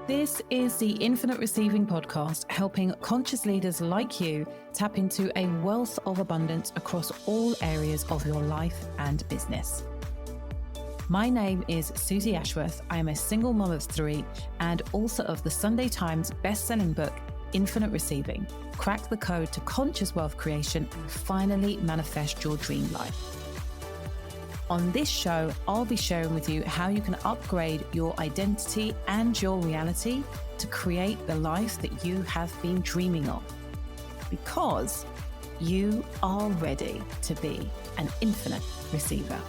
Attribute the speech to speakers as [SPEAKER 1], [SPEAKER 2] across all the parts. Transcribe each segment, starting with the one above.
[SPEAKER 1] This is the Infinite Receiving Podcast, helping conscious leaders like you tap into a wealth of abundance across all areas of your life and business. My name is Susie Ashworth. I am a single mom of 3 and author of the Sunday Times best-selling book, Infinite Receiving: Crack the Code to Conscious Wealth Creation and Finally Manifest Your Dream Life. On this show, I'll be sharing with you how you can upgrade your identity and your reality to create the life that you have been dreaming of. Because you are ready to be an infinite receiver.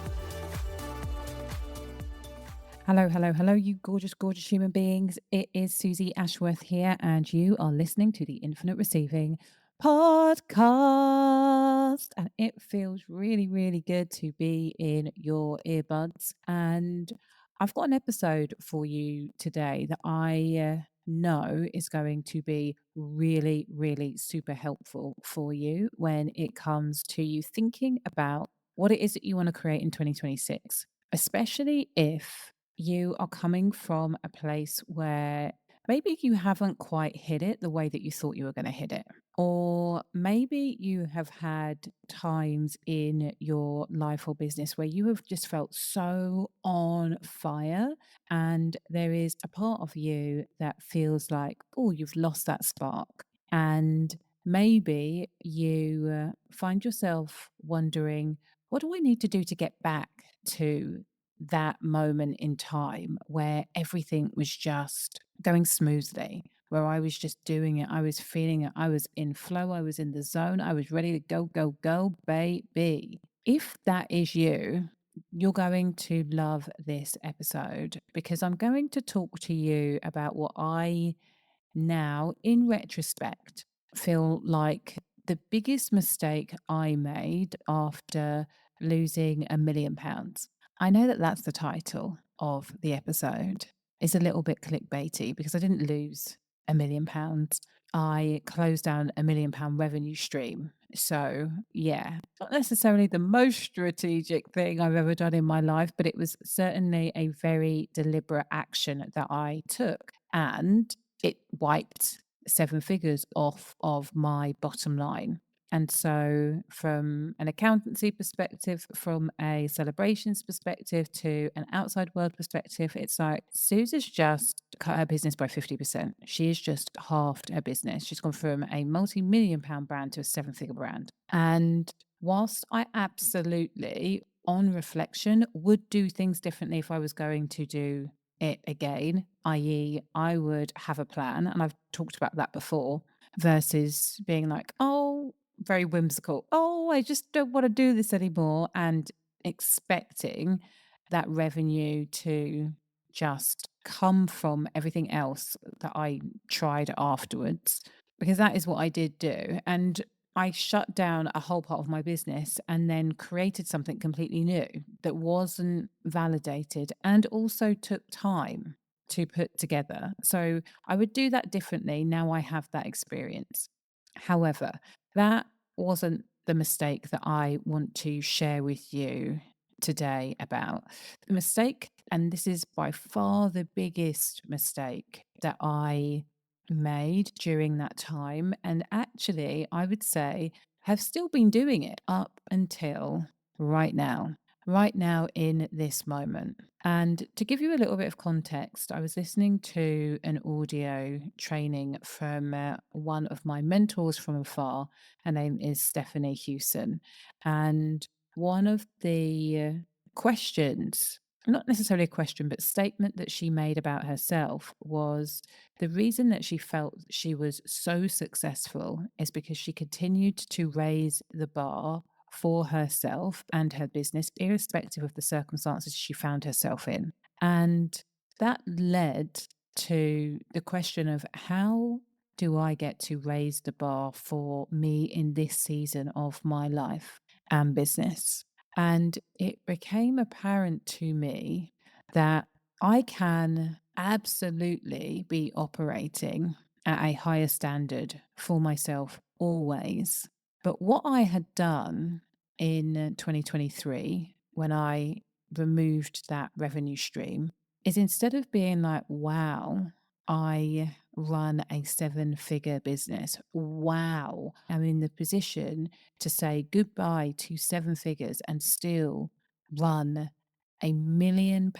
[SPEAKER 1] Hello, you gorgeous human beings. It is Susie Ashworth here, and you are listening to the Infinite Receiving Podcast. And it feels really good to be in your earbuds. And I've got an episode for you today that I know is going to be really super helpful for you when it comes to you thinking about what it is that you want to create in 2026, especially if you are coming from a place where maybe you haven't quite hit it the way that you thought you were going to hit it. Or maybe you have had times in your life or business where you have just felt so on fire, and there is a part of you that feels like, oh, you've lost that spark. And maybe you find yourself wondering, what do I need to do to get back to that moment in time where everything was just going smoothly, where I was just doing it, I was feeling it, I was in flow, I was in the zone, I was ready to go, baby. If that is you, you're going to love this episode because I'm going to talk to you about what I now, in retrospect, feel like the biggest mistake I made after losing £1 million. I know that that's the title of the episode. It's a little bit clickbaity because I didn't lose £1 million. I closed down £1 million revenue stream. So, yeah, not necessarily the most strategic thing I've ever done in my life, but it was certainly a very deliberate action that I took. And it wiped 7 figures off of my bottom line. And so, from an accountancy perspective, from a celebrations perspective, to an outside world perspective, it's like Susan's just cut her business by 50%. She has just halved her business. She's gone from a multi-million-pound brand to a 7-figure brand. And whilst I absolutely, on reflection, would do things differently if I was going to do it again, i.e., I would have a plan, and I've talked about that before, versus being like, oh, very whimsical, oh, I just don't want to do this anymore, and expecting that revenue to just come from everything else that I tried afterwards, because that is what I did do. And I shut down a whole part of my business and then created something completely new that wasn't validated and also took time to put together. So I would do that differently now I have that experience. However, that wasn't the mistake that I want to share with you today about. The mistake, and this is by far the biggest mistake that I made during that time, and actually, I would say have still been doing it up until right now. Right now, in this moment. And to give you a little bit of context, I was listening to an audio training from one of my mentors from afar. Her name is Stephanie Hewson. And one of the questions, not necessarily a question, but statement that she made about herself was the reason that she felt she was so successful is because she continued to raise the bar for herself and her business, irrespective of the circumstances she found herself in. And that led to the question of how do I get to raise the bar for me in this season of my life and business? And it became apparent to me that I can absolutely be operating at a higher standard for myself always. But what I had done in 2023, when I removed that revenue stream, is instead of being like, wow, I run a seven-figure business. Wow. I'm in the position to say goodbye to seven figures and still run £1 million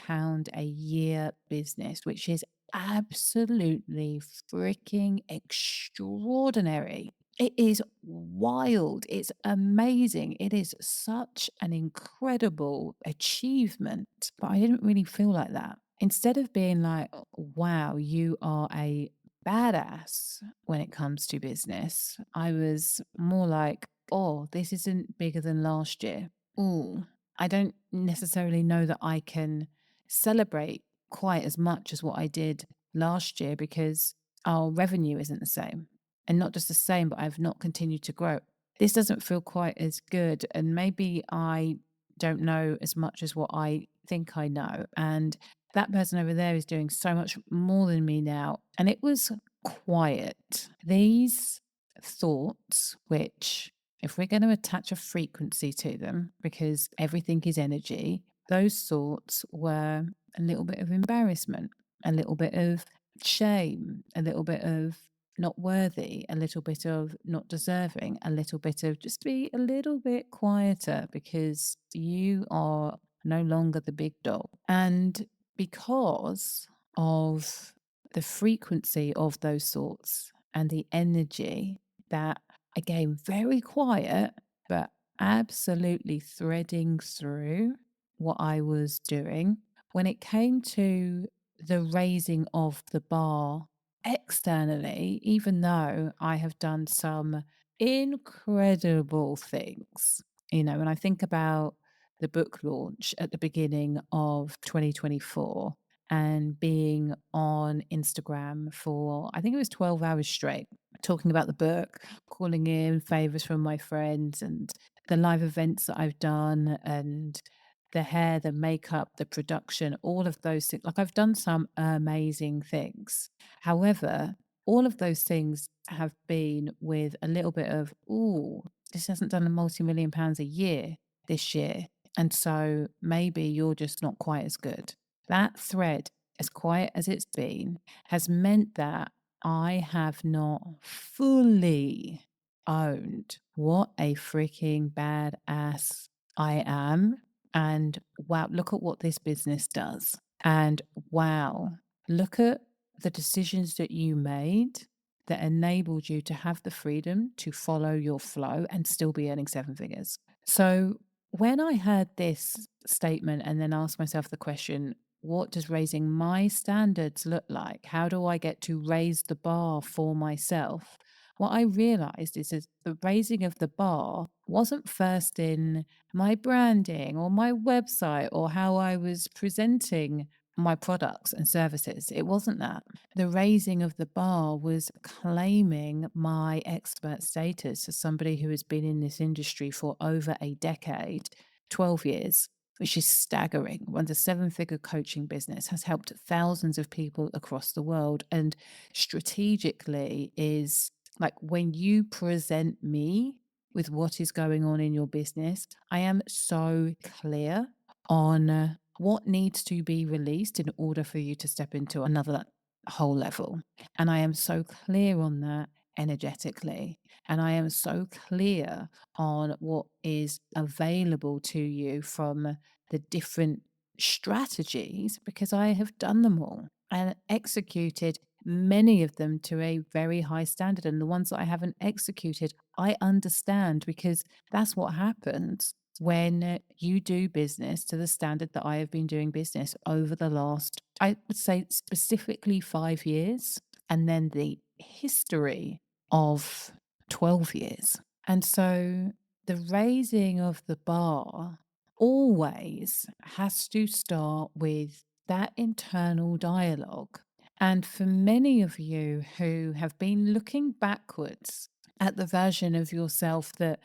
[SPEAKER 1] a year business, which is absolutely freaking extraordinary. It is wild. It's amazing. It is such an incredible achievement. But I didn't really feel like that. Instead of being like, wow, you are a badass when it comes to business, I was more like, oh, this isn't bigger than last year. Oh, I don't necessarily know that I can celebrate quite as much as what I did last year because our revenue isn't the same. And not just the same, but I've not continued to grow. This doesn't feel quite as good. And maybe I don't know as much as what I think I know. And that person over there is doing so much more than me now. And it was quiet. These thoughts, which, if we're going to attach a frequency to them, because everything is energy, those thoughts were a little bit of embarrassment, a little bit of shame, a little bit of not worthy, a little bit of not deserving, a little bit of just be a little bit quieter because you are no longer the big dog. And because of the frequency of those thoughts and the energy that, again, very quiet, but absolutely threading through what I was doing when it came to the raising of the bar externally, even though I have done some incredible things. When I think about the book launch at the beginning of 2024 and being on Instagram for, I think it was 12 hours straight, talking about the book, calling in favors from my friends, and the live events that I've done, and the hair, the makeup, the production, all of those things. Like, I've done some amazing things. However, all of those things have been with a little bit of, "Ooh, this hasn't done a multi-million pounds a year this year. And so maybe you're just not quite as good." That thread, as quiet as it's been, has meant that I have not fully owned what a freaking badass I am. And wow, look at what this business does. And wow, look at the decisions that you made that enabled you to have the freedom to follow your flow and still be earning seven figures. So when I heard this statement and then asked myself the question, what does raising my standards look like? How do I get to raise the bar for myself? What I realized is the raising of the bar wasn't first in my branding or my website or how I was presenting my products and services. It wasn't that. The raising of the bar was claiming my expert status as somebody who has been in this industry for over a decade, 12 years, which is staggering. Runs a seven-figure coaching business, has helped thousands of people across the world, and strategically is like, when you present me with what is going on in your business, I am so clear on what needs to be released in order for you to step into another whole level. And I am so clear on that energetically. And I am so clear on what is available to you from the different strategies because I have done them all and executed many of them to a very high standard. And the ones that I haven't executed, I understand because that's what happens when you do business to the standard that I have been doing business over the last, I would say specifically 5 years, and then the history of 12 years. And so the raising of the bar always has to start with that internal dialogue. And for many of you who have been looking backwards at the version of yourself that,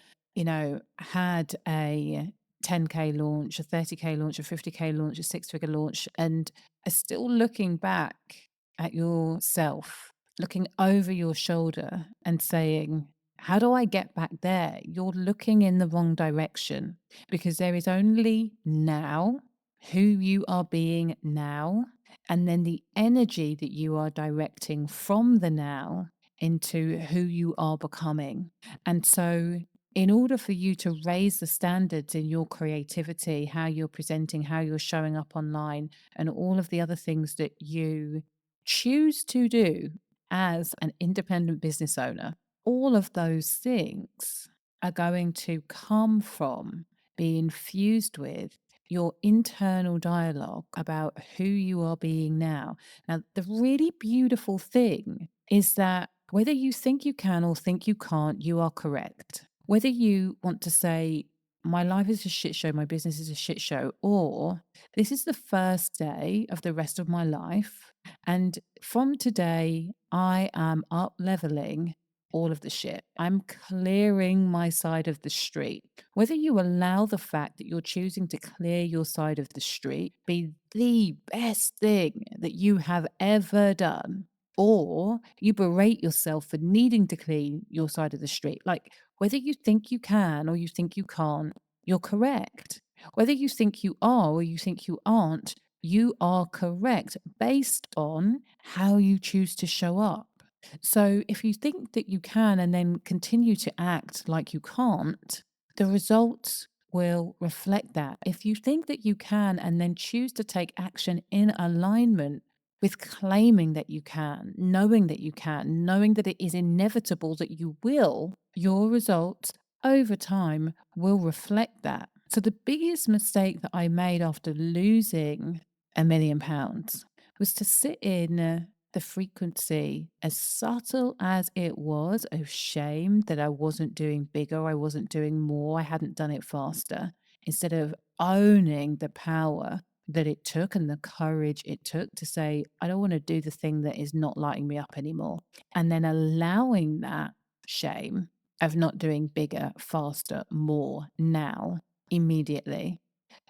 [SPEAKER 1] had a 10K launch, a 30K launch, a 50K launch, a six-figure launch, and are still looking back at yourself, looking over your shoulder and saying, how do I get back there? You're looking in the wrong direction because there is only now, who you are being now, and then the energy that you are directing from the now into who you are becoming. And so, in order for you to raise the standards in your creativity, how you're presenting, how you're showing up online, and all of the other things that you choose to do as an independent business owner, all of those things are going to come from, be infused with your internal dialogue about who you are being now. Now, the really beautiful thing is that whether you think you can or think you can't, you are correct. Whether you want to say, my life is a shit show, my business is a shit show, or this is the first day of the rest of my life. And from today, I am up leveling all of the shit. I'm clearing my side of the street. Whether you allow the fact that you're choosing to clear your side of the street be the best thing that you have ever done, or you berate yourself for needing to clean your side of the street. Like, whether you think you can or you think you can't, you're correct. Whether you think you are or you think you aren't, you are correct based on how you choose to show up. So if you think that you can and then continue to act like you can't, the results will reflect that. If you think that you can and then choose to take action in alignment with claiming that you can, knowing that it is inevitable that you will, your results over time will reflect that. So the biggest mistake that I made after losing £1 million was to sit in the frequency, as subtle as it was, of shame that I wasn't doing bigger, I wasn't doing more, I hadn't done it faster, instead of owning the power that it took and the courage it took to say, I don't want to do the thing that is not lighting me up anymore. And then allowing that shame of not doing bigger, faster, more now, immediately,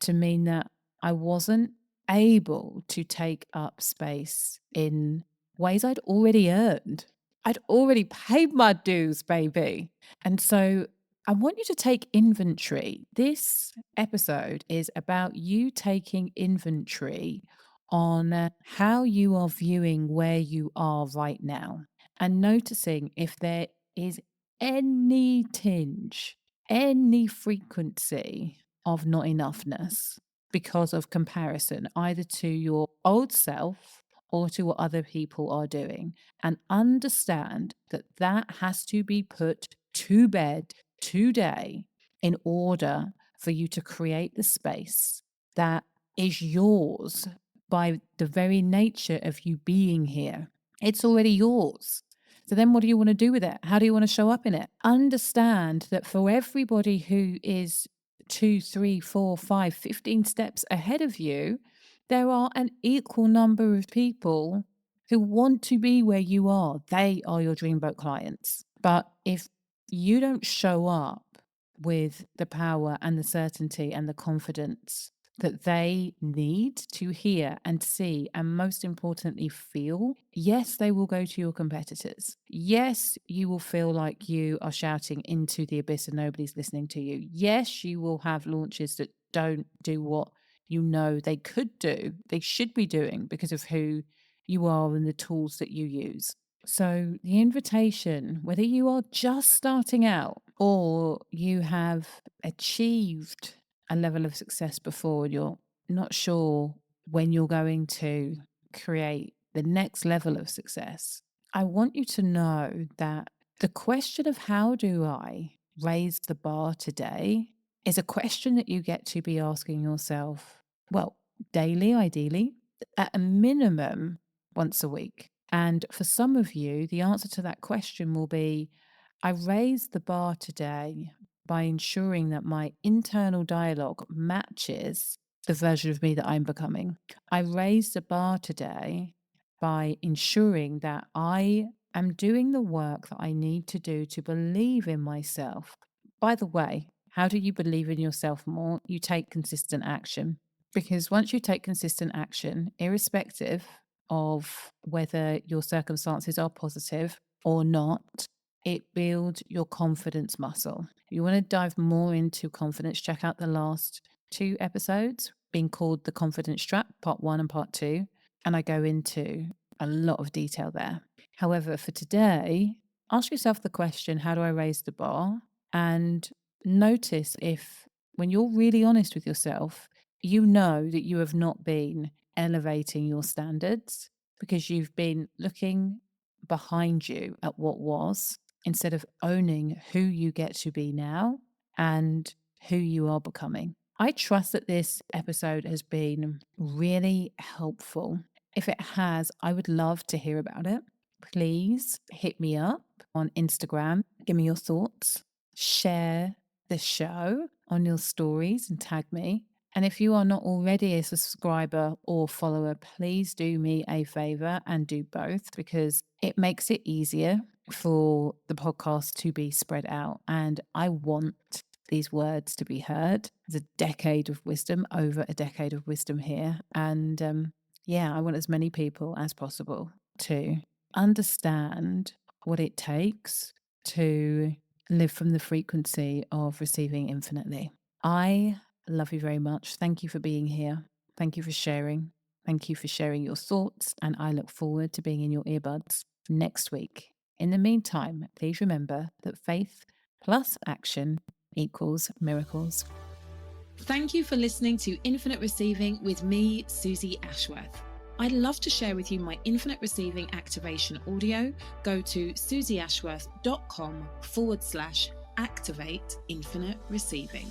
[SPEAKER 1] to mean that I wasn't able to take up space in ways I'd already earned. I'd already paid my dues, baby. And so I want you to take inventory. This episode is about you taking inventory on how you are viewing where you are right now and noticing if there is any tinge, any frequency of not enoughness because of comparison, either to your old self or to what other people are doing. And understand that that has to be put to bed today in order for you to create the space that is yours by the very nature of you being here. It's already yours. So then what do you want to do with it? How do you want to show up in it? Understand that for everybody who is 2, 3, 4, 5, 15 steps ahead of you, there are an equal number of people who want to be where you are. They are your dreamboat clients. But if you don't show up with the power and the certainty and the confidence that they need to hear and see, and most importantly, feel, yes, they will go to your competitors. Yes, you will feel like you are shouting into the abyss and nobody's listening to you. Yes, you will have launches that don't do what you know they could do, they should be doing because of who you are and the tools that you use. So, the invitation, whether you are just starting out or you have achieved a level of success before and you're not sure when you're going to create the next level of success, I want you to know that the question of how do I raise the bar today is a question that you get to be asking yourself, well, daily, ideally, at a minimum once a week. And for some of you, the answer to that question will be, I raised the bar today by ensuring that my internal dialogue matches the version of me that I'm becoming. I raised the bar today by ensuring that I am doing the work that I need to do to believe in myself. By the way, how do you believe in yourself more? You take consistent action. Because once you take consistent action, irrespective of whether your circumstances are positive or not, it builds your confidence muscle. If you want to dive more into confidence, check out the last two episodes being called The Confidence Trap, part one and part two. and I go into a lot of detail there. However, for today, ask yourself the question, how do I raise the bar? And notice if, when you're really honest with yourself, you know that you have not been elevating your standards because you've been looking behind you at what was instead of owning who you get to be now and who you are becoming. I trust that this episode has been really helpful. If it has, I would love to hear about it. Please hit me up on Instagram. Give me your thoughts. Share the show on your stories and tag me. And if you are not already a subscriber or follower, please do me a favor and do both because it makes it easier for the podcast to be spread out. And I want these words to be heard. There's a decade of wisdom, over a decade of wisdom here. And yeah, I want as many people as possible to understand what it takes to live from the frequency of receiving infinitely. I love you very much. Thank you for being here. Thank you for sharing. Thank you for sharing your thoughts. And I look forward to being in your earbuds next week. In the meantime, please remember that faith plus action equals miracles.
[SPEAKER 2] Thank you for listening to Infinite Receiving with me, Susie Ashworth. I'd love to share with you my Infinite Receiving activation audio. Go to susieashworth.com/activate infinite receiving.